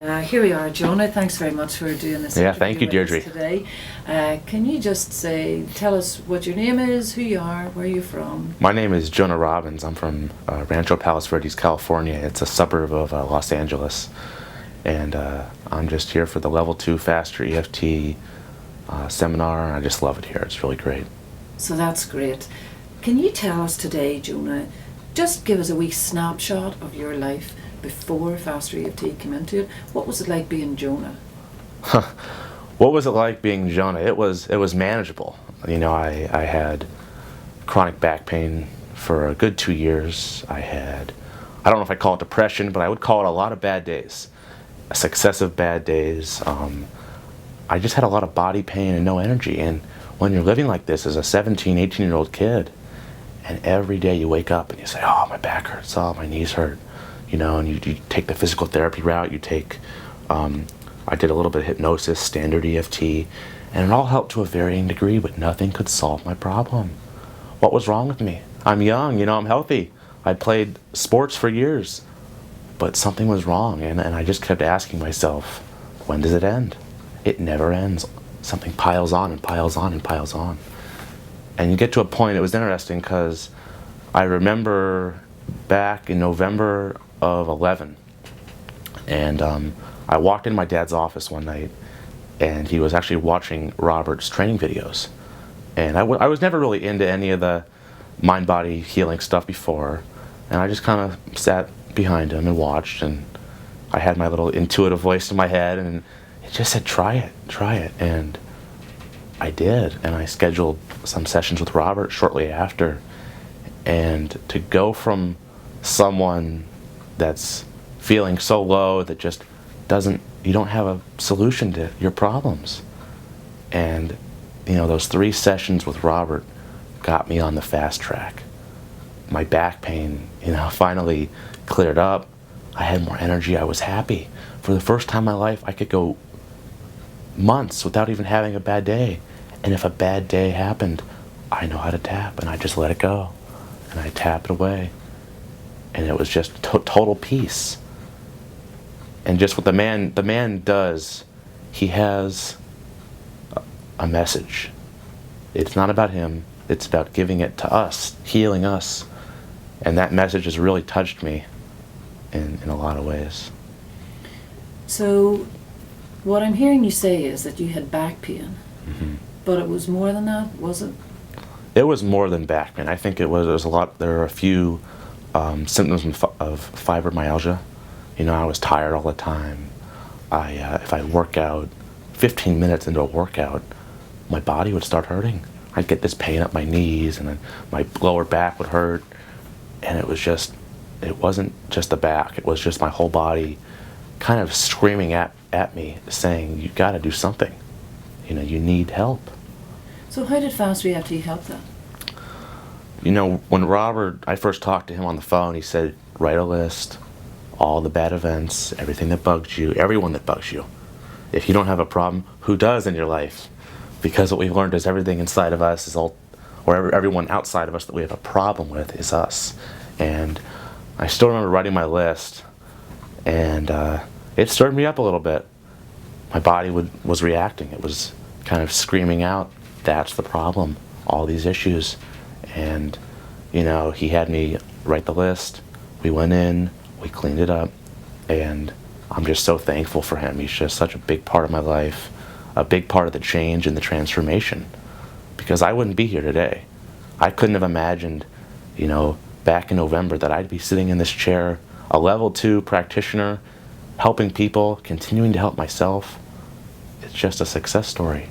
Here we are, Jonah. Thanks very much for doing this. Yeah, thank you, Deirdre. Today, can you just tell us what your name is, who you are, where you're from? My name is Jonah Robbins. I'm from Rancho Palos Verdes, California. It's a suburb of Los Angeles, and I'm just here for the Level 2 FasterEFT seminar. And I just love it here. It's really great. So that's great. Can you tell us today, Jonah? Just give us a wee snapshot of your life before FasterEFT came into it. What was it like being Jonah? What was it like being Jonah? It was manageable. You know, I had chronic back pain for a good 2 years. I don't know if I call it depression, but I would call it a lot of bad days, successive bad days. I just had a lot of body pain and no energy. And when you're living like this as a 17, 18-year-old kid, and every day you wake up and you say, oh, my back hurts, oh, my knees hurt, you know, and you take the physical therapy route, you take, I did a little bit of hypnosis, standard EFT, and it all helped to a varying degree, but nothing could solve my problem. What was wrong with me? I'm young, you know, I'm healthy. I played sports for years, but something was wrong, and I just kept asking myself, when does it end? It never ends. Something piles on and piles on and piles on. And you get to a point, it was interesting because I remember back in November of 11, and I walked in my dad's office one night, and he was actually watching Robert's training videos. And I was never really into any of the mind-body healing stuff before, and I just kind of sat behind him and watched, and I had my little intuitive voice in my head, and it just said, try it, and I did, and I scheduled some sessions with Robert shortly after, and to go from someone that's feeling so low that just you don't have a solution to your problems, and you know, those 3 sessions with Robert got me on the fast track. My back pain, you know, finally cleared up. I had more energy. I was happy. For the first time in my life, I could go months without even having a bad day. And if a bad day happened, I know how to tap, and I just let it go. And I tap it away. And it was just total peace. And just what the man does, he has a message. It's not about him, it's about giving it to us, healing us. And that message has really touched me in a lot of ways. So what I'm hearing you say is that you had back pain. Mm-hmm. But it was more than that, was it? It was more than back pain. I think there were a few symptoms of fibromyalgia. You know, I was tired all the time. If I work out, 15 minutes into a workout, my body would start hurting. I'd get this pain up my knees, and then my lower back would hurt. And it wasn't just the back, it was just my whole body kind of screaming at me, saying, you gotta do something. You know, you need help. So how did FasterEFT help that? You know, when I first talked to him on the phone, he said, write a list, all the bad events, everything that bugs you, everyone that bugs you. If you don't have a problem, who does in your life? Because what we've learned is everything inside of us is everyone outside of us that we have a problem with is us. And I still remember writing my list, and it stirred me up a little bit. My body was reacting. It was kind of screaming out, that's the problem, all these issues. And, you know, he had me write the list. We went in, we cleaned it up, and I'm just so thankful for him. He's just such a big part of my life, a big part of the change and the transformation, because I wouldn't be here today. I couldn't have imagined, you know, back in November that I'd be sitting in this chair, a level 2 practitioner, helping people, continuing to help myself. It's just a success story.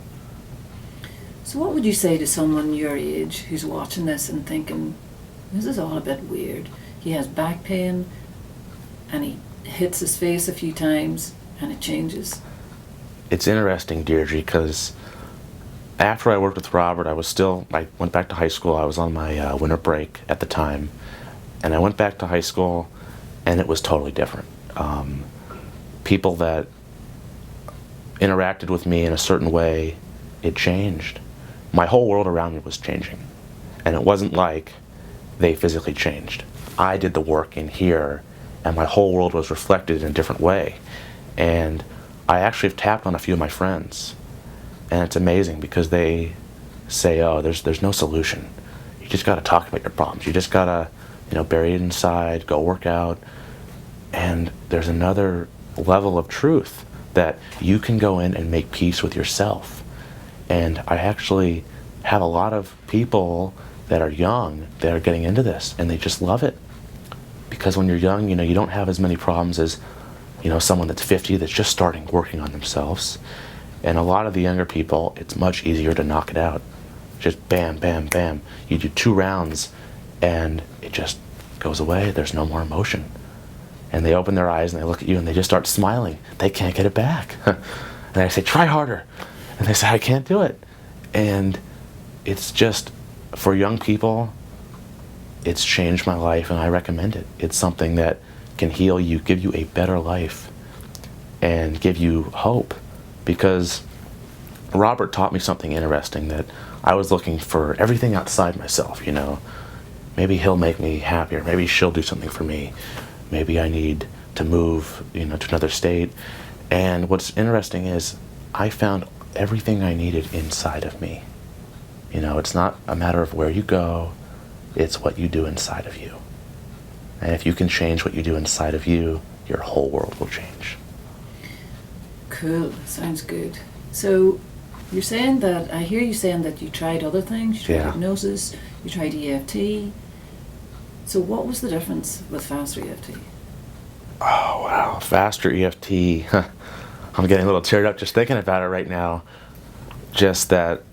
So what would you say to someone your age who's watching this and thinking, this is all a bit weird? He has back pain, and he hits his face a few times, and it changes. It's interesting, Deirdre, because after I worked with Robert, I went back to high school. I was on my winter break at the time, and I went back to high school, and it was totally different. People that interacted with me in a certain way, it changed. My whole world around me was changing. And it wasn't like they physically changed. I did the work in here, and my whole world was reflected in a different way. And I actually have tapped on a few of my friends, and it's amazing because they say, oh, there's no solution. You just got to talk about your problems. You just got to, bury it inside, go work out. And there's another level of truth that you can go in and make peace with yourself. And I actually have a lot of people that are young that are getting into this, and they just love it. Because when you're young, you don't have as many problems as, someone that's 50 that's just starting working on themselves. And a lot of the younger people, it's much easier to knock it out. Just bam, bam, bam. You do 2 rounds, and it just goes away. There's no more emotion. And they open their eyes, and they look at you, and they just start smiling. They can't get it back. And I say, try harder. And they say, I can't do it. And it's just, for young people, it's changed my life, and I recommend it. It's something that can heal you, give you a better life, and give you hope. Because Robert taught me something interesting, that I was looking for everything outside myself, Maybe he'll make me happier. Maybe she'll do something for me. Maybe I need to move, to another state. And what's interesting is I found everything I needed inside of me. It's not a matter of where you go, it's what you do inside of you. And if you can change what you do inside of you, your whole world will change. Cool, sounds good. So you're saying that, I hear you saying that you tried other things, you tried hypnosis, you tried EFT. So what was the difference with FasterEFT? Oh wow, FasterEFT. I'm getting a little teared up just thinking about it right now. Just that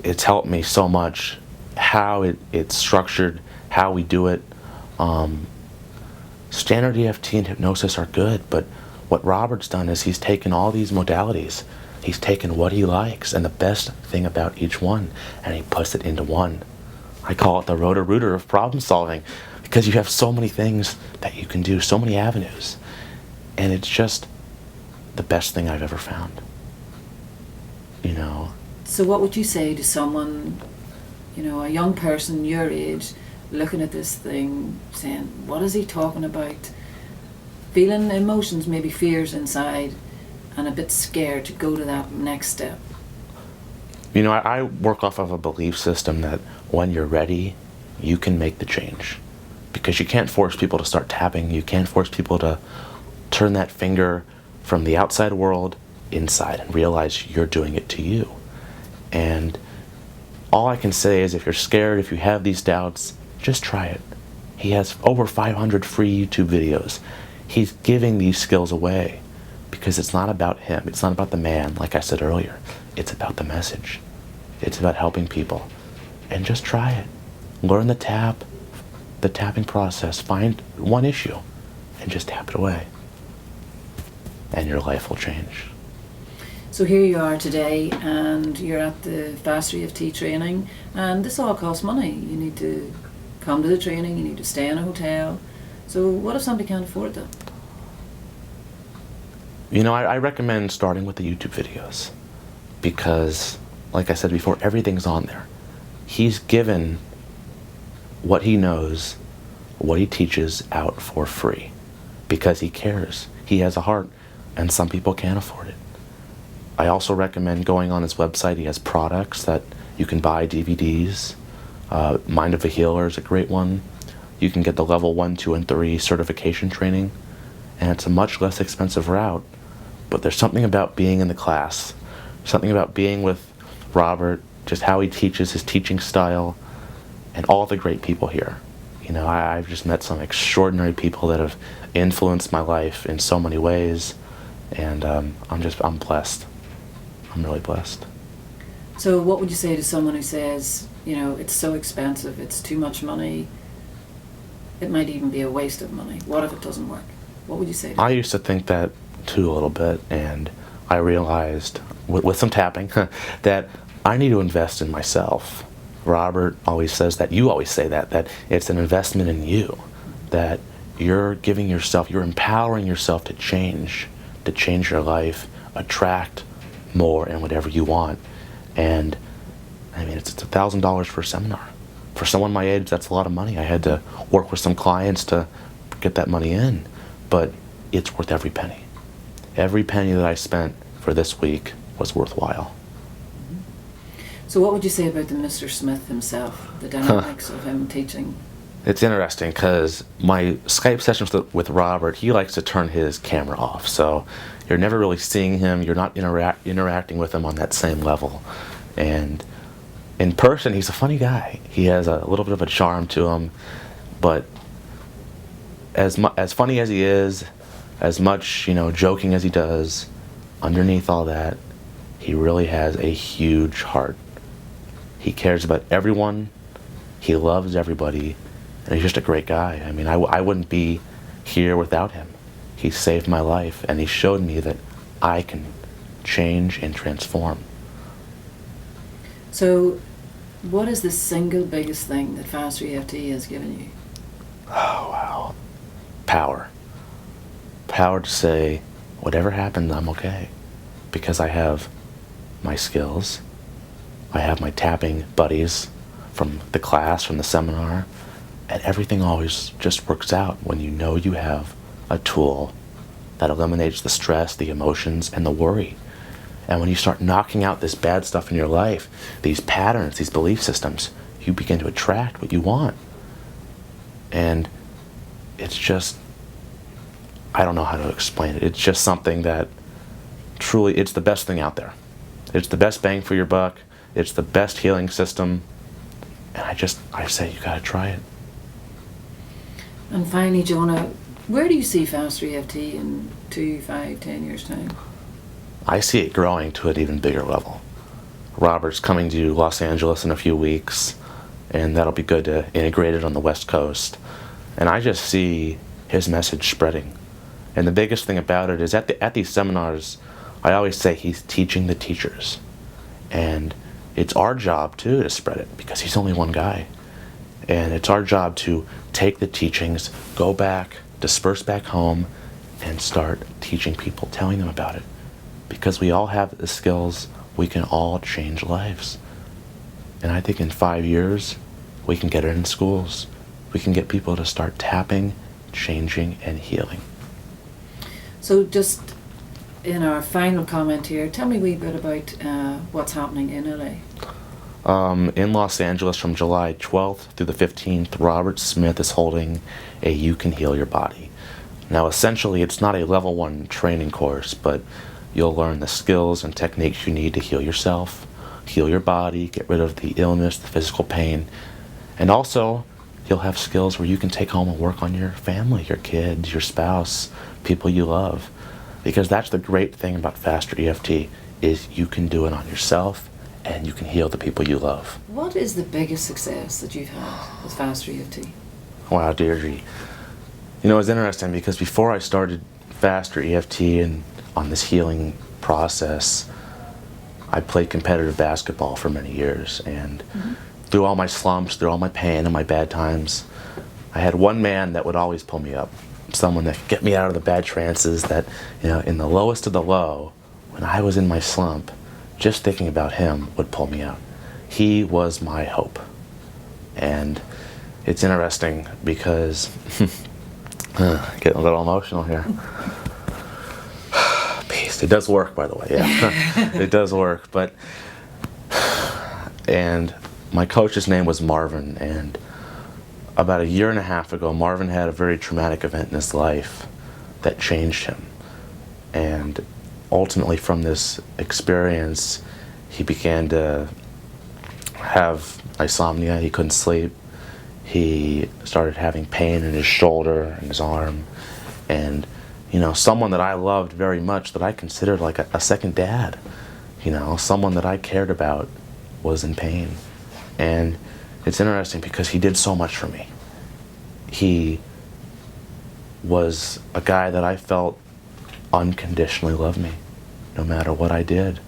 it's helped me so much, how it's structured, how we do it. Standard EFT and hypnosis are good, but what Robert's done is he's taken all these modalities, he's taken what he likes and the best thing about each one, and he puts it into one. I call it the roto-rooter of problem solving, because you have so many things that you can do, so many avenues, and it's just the best thing I've ever found. So what would you say to someone, a young person your age, looking at this thing, saying, what is he talking about? Feeling emotions, maybe fears inside, and a bit scared to go to that next step. I work off of a belief system that when you're ready, you can make the change. Because you can't force people to start tapping, you can't force people to turn that finger from the outside world inside and realize you're doing it to you. And all I can say is, if you're scared, if you have these doubts, just try it. He has over 500 free YouTube videos. He's giving these skills away because it's not about him. It's not about the man, like I said earlier. It's about the message. It's about helping people. And just try it. Learn the tapping process. Find one issue and just tap it away. And your life will change. So here you are today, and you're at the FasterEFT training, and this all costs money. You need to come to the training, you need to stay in a hotel. So what if somebody can't afford that? I recommend starting with the YouTube videos, because, like I said before, everything's on there. He's given what he knows, what he teaches out for free, because he cares. He has a heart, and some people can't afford it. I also recommend going on his website. He has products that you can buy, DVDs. Mind of a Healer is a great one. You can get the level 1, 2, and 3 certification training, and it's a much less expensive route. But there's something about being in the class, something about being with Robert, just how he teaches, his teaching style, and all the great people here. I've just met some extraordinary people that have influenced my life in so many ways, and I'm blessed. I'm really blessed. So what would you say to someone who says, it's so expensive, it's too much money, it might even be a waste of money? What if it doesn't work? What would you say to them? I used to think that too a little bit, and I realized with some tapping that I need to invest in myself. Robert always says that, you always say that it's an investment in you, that you're giving yourself, you're empowering yourself to change your life, attract more and whatever you want. And it's $1,000 for a seminar. For someone my age, that's a lot of money. I had to work with some clients to get that money in, but it's worth every penny. every penny that I spent for this week was worthwhile. So what would you say about the Mr. Smith himself, the dynamics of him teaching? It's interesting because my Skype sessions with Robert, he likes to turn his camera off. So you're never really seeing him. You're not interacting with him on that same level. And in person, he's a funny guy. He has a little bit of a charm to him. But as funny as he is, as much, joking as he does, underneath all that, he really has a huge heart. He cares about everyone. He loves everybody. And he's just a great guy. I mean, I wouldn't be here without him. He saved my life, and he showed me that I can change and transform. So, what is the single biggest thing that FasterEFT has given you? Oh, wow. Power. Power to say, whatever happens, I'm okay. Because I have my skills. I have my tapping buddies from the class, from the seminar. And everything always just works out when you know you have a tool that eliminates the stress, the emotions, and the worry. And when you start knocking out this bad stuff in your life, these patterns, these belief systems, you begin to attract what you want. And it's just, I don't know how to explain it. It's just something that truly, it's the best thing out there. It's the best bang for your buck. It's the best healing system. And I say you gotta try it. And finally, Jonah, where do you see FasterEFT in 2, 5, 10 years' time? I see it growing to an even bigger level. Robert's coming to Los Angeles in a few weeks, and that'll be good to integrate it on the West Coast. And I just see his message spreading. And the biggest thing about it is at these seminars, I always say he's teaching the teachers. And it's our job, too, to spread it, because he's only one guy. And it's our job to take the teachings, go back, disperse back home, and start teaching people, telling them about it. Because we all have the skills, we can all change lives. And I think in 5 years, we can get it in schools. We can get people to start tapping, changing, and healing. So just in our final comment here, tell me a wee bit about what's happening in LA. In Los Angeles from July 12th through the 15th, Robert Smith is holding a You Can Heal Your Body. Now essentially it's not a level 1 training course, but you'll learn the skills and techniques you need to heal yourself, heal your body, get rid of the illness, the physical pain, and also you'll have skills where you can take home and work on your family, your kids, your spouse, people you love. Because that's the great thing about FasterEFT is you can do it on yourself and you can heal the people you love. What is the biggest success that you've had with FasterEFT? Wow, Deirdre. It's interesting because before I started FasterEFT and on this healing process, I played competitive basketball for many years. And through all my slumps, through all my pain and my bad times, I had one man that would always pull me up. Someone that could get me out of the bad trances that, in the lowest of the low, when I was in my slump, just thinking about him would pull me out. He was my hope. And it's interesting because, getting a little emotional here. Peace. It does work, by the way, yeah. It does work, and my coach's name was Marvin, and about 1.5 years ago, Marvin had a very traumatic event in his life that changed him. And ultimately from this experience, he began to have insomnia. He couldn't sleep. He started having pain in his shoulder and his arm. And, someone that I loved very much, that I considered like a second dad, someone that I cared about was in pain. And it's interesting because he did so much for me. He was a guy that I felt unconditionally loved me, no matter what I did.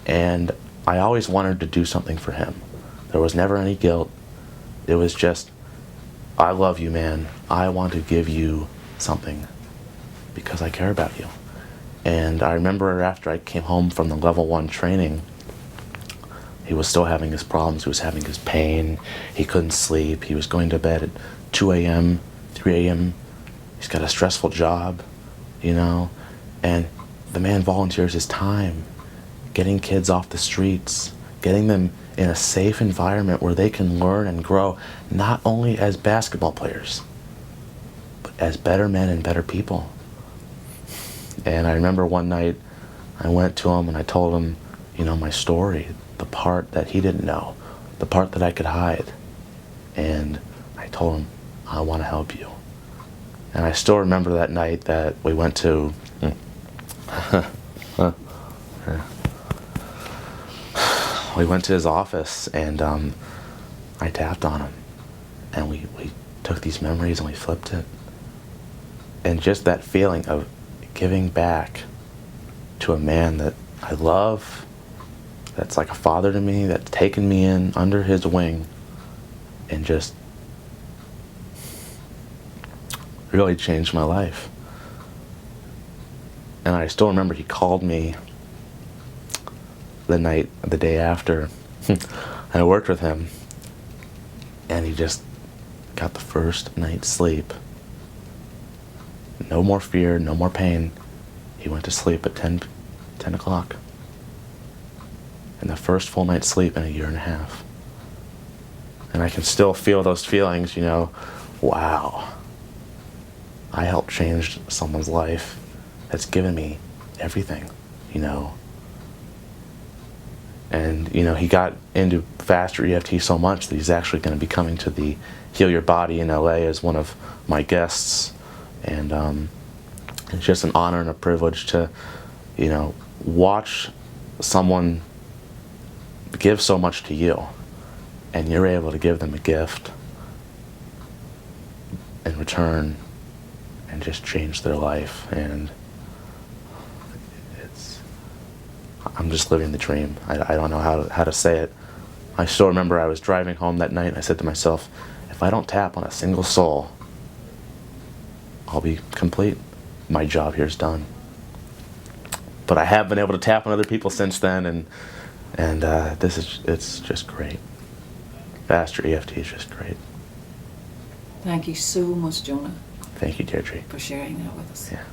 And I always wanted to do something for him. There was never any guilt. It was just, I love you, man. I want to give you something because I care about you. And I remember after I came home from the level 1 training, he was still having his problems. He was having his pain. He couldn't sleep. He was going to bed at 2 a.m., 3 a.m. He's got a stressful job, and the man volunteers his time, getting kids off the streets, getting them in a safe environment where they can learn and grow, not only as basketball players, but as better men and better people. And I remember one night I went to him and I told him, you know, my story, the part that he didn't know, the part that I could hide. And I told him, I want to help you. And I still remember that night that we went to we went to his office, and I tapped on him, and we took these memories and we flipped it. And just that feeling of giving back to a man that I love, that's like a father to me, that's taken me in under his wing and just really changed my life. And I still remember he called me the day after, I worked with him, and he just got the first night's sleep. No more fear, no more pain. He went to sleep at 10 o'clock. And the first full night's sleep in a year and a half. And I can still feel those feelings, you know, wow. I helped change someone's life that's given me everything, you know. And, you know, he got into FasterEFT so much that he's actually going to be coming to the Heal Your Body in LA as one of my guests. And it's just an honor and a privilege to, you know, watch someone give so much to you, and you're able to give them a gift in return and just change their life. And I'm just living the dream. I don't know how to say it. I still remember I was driving home that night and I said to myself, if I don't tap on a single soul, I'll be complete. My job here is done. But I have been able to tap on other people since then, and it's just great. FasterEFT is just great. Thank you so much, Jonah. Thank you, Deirdre. For sharing that with us. Yeah.